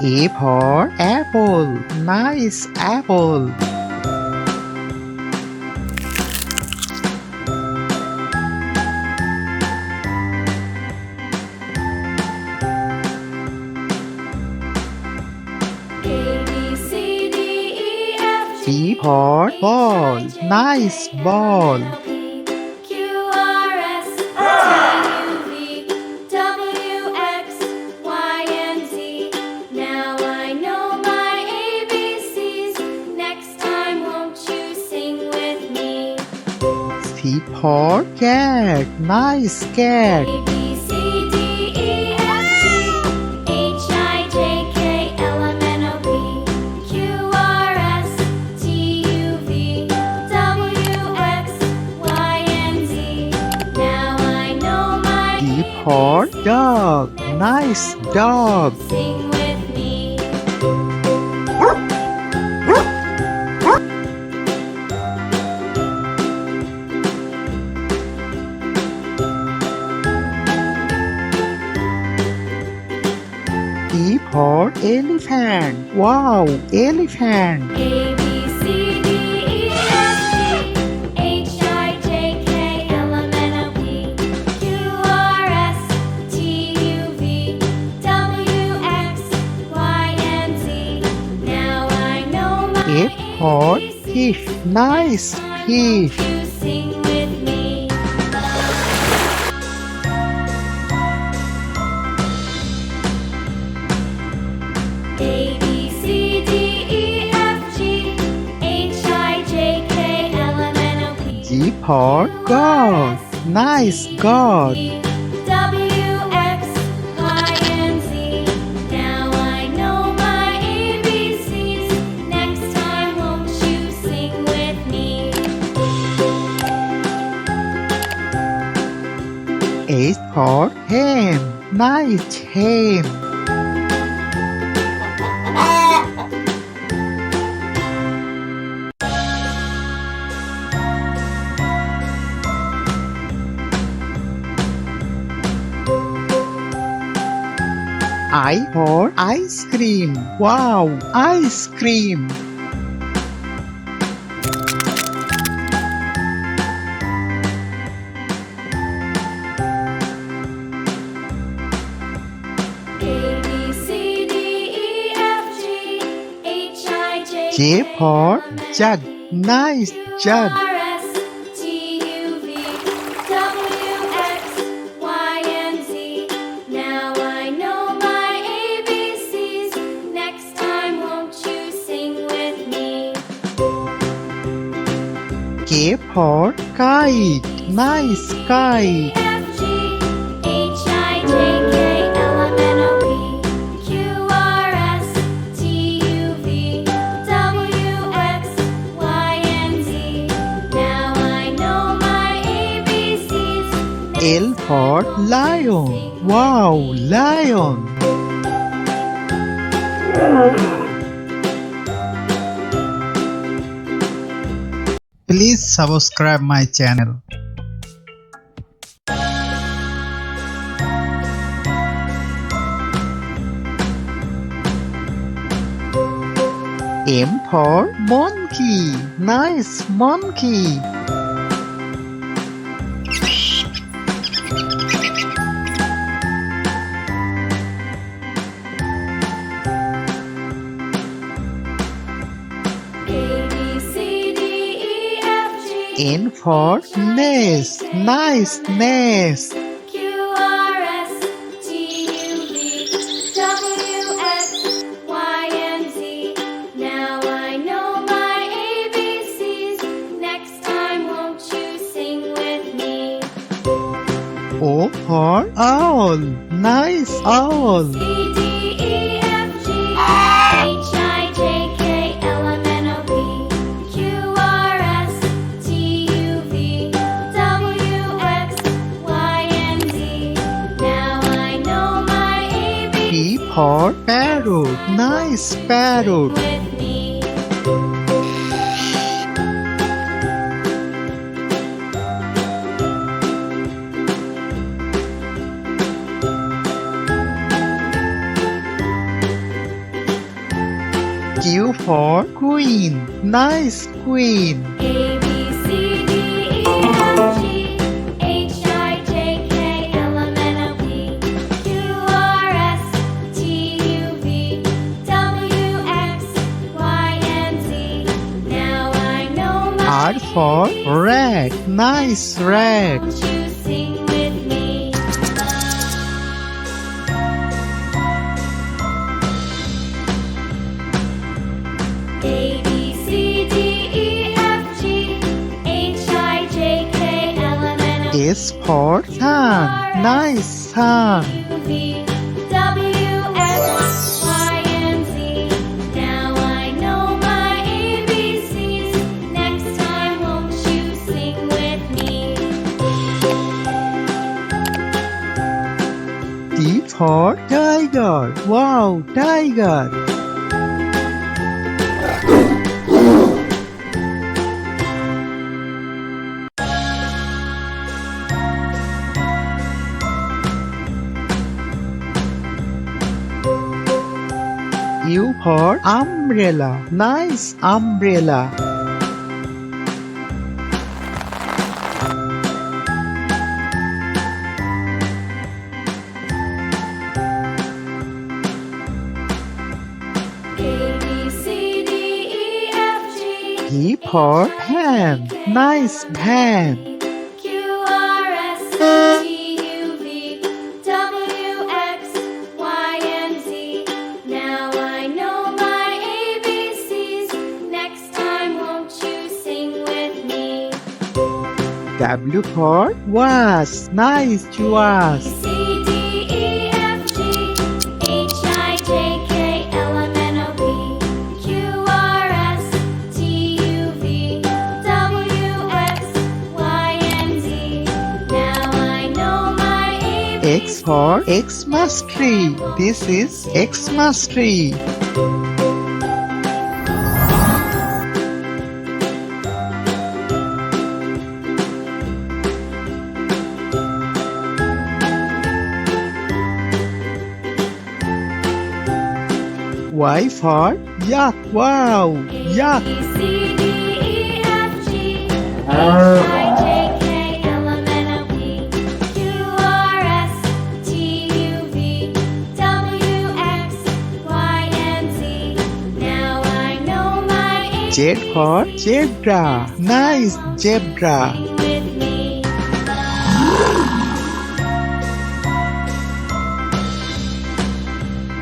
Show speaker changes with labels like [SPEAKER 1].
[SPEAKER 1] A for apple. Nice apple. B for ball. Nice ball. C for cat. Nice cat. D for dog. Nice dog.
[SPEAKER 2] Sing with me.
[SPEAKER 1] E for elephant. Wow, elephant.
[SPEAKER 2] A, B, C, D, E, F, G, H, I, J, K, L, M, N, O, P, Q, R, S, T, U, V, W, X, Y, and Z. Now I know my
[SPEAKER 1] F for
[SPEAKER 2] ABCs.
[SPEAKER 1] fish. Nice fish.
[SPEAKER 2] You sing with me. A, B, C, D, E, F, G, H, I, J, K, L, M, N, O, P,
[SPEAKER 1] G for God. Nice God.
[SPEAKER 2] W, X, Y, and Z. Now I know my ABCs. Next time, won't you sing with me?
[SPEAKER 1] H for hen. Nice hen. I for ice cream. Wow, ice cream.
[SPEAKER 2] A, B, C, D, E, F, G, H, I, J,
[SPEAKER 1] J
[SPEAKER 2] K,
[SPEAKER 1] for
[SPEAKER 2] L, M, N, O,
[SPEAKER 1] jug. Nice jug.
[SPEAKER 2] R, S, T, U, V, W, X, Y, and Z. Now I know my ABCs. Next time, won't you sing with me?
[SPEAKER 1] K for kite. Nice kite.
[SPEAKER 2] F, G, H, I, J, K, L, M, N, O, P, Q, R, S, T, U, V, W, X, Y, and Z. Now I know my ABCs.
[SPEAKER 1] L for lion. Wow, lion. Please subscribe my channel. M for monkey. Nice monkey.
[SPEAKER 2] A, B, C, D, E, F, G,
[SPEAKER 1] N for nest. Nice nest.
[SPEAKER 2] Q, R, S, T, U, V, W, X, Y, and Z. Now I know my ABCs. Next time, won't you sing with me?
[SPEAKER 1] O for owl. Nice owl.
[SPEAKER 2] C, D, E, F, G, H, I, J, K, L, M, N, O, P, Q, R, S, T, U, V, W, X, Y, and Z. Now I know my ABCs.
[SPEAKER 1] P for parrot. Nice parrot.
[SPEAKER 2] With me.
[SPEAKER 1] for queen. Nice queen.
[SPEAKER 2] A B C D E F G H I J K L M N O P Q R S T U V W X Y and Z. Now I know my
[SPEAKER 1] R for rat. Nice rat.
[SPEAKER 2] Won't you sing with me? A B C D E F G H I J K L M N O P
[SPEAKER 1] S for sun. Nice sun.
[SPEAKER 2] U V W X Y and Z. Now I know my ABCs. Next time, won't you sing with me?
[SPEAKER 1] T for tiger. Wow, tiger. U for umbrella. Nice umbrella.
[SPEAKER 2] A B C D E F G
[SPEAKER 1] P for pen. Nice pen.
[SPEAKER 2] Q R S T U V W X Y and Z. Now I know my ABCs. Next time, won't you sing with me?
[SPEAKER 1] W for was. Nice was.
[SPEAKER 2] C D E F G H I J K L M N O P Q R S T U V W X Y and Z. Now I know my ABCs.
[SPEAKER 1] X for Xmas tree. This is Xmas tree. Y for yak. Wow, yak.
[SPEAKER 2] A B C D E F G H I J K L M N O P Q R S T U V W X Y and Z. Now I know my
[SPEAKER 1] Z for zebra. Nice zebra.
[SPEAKER 2] ABCs.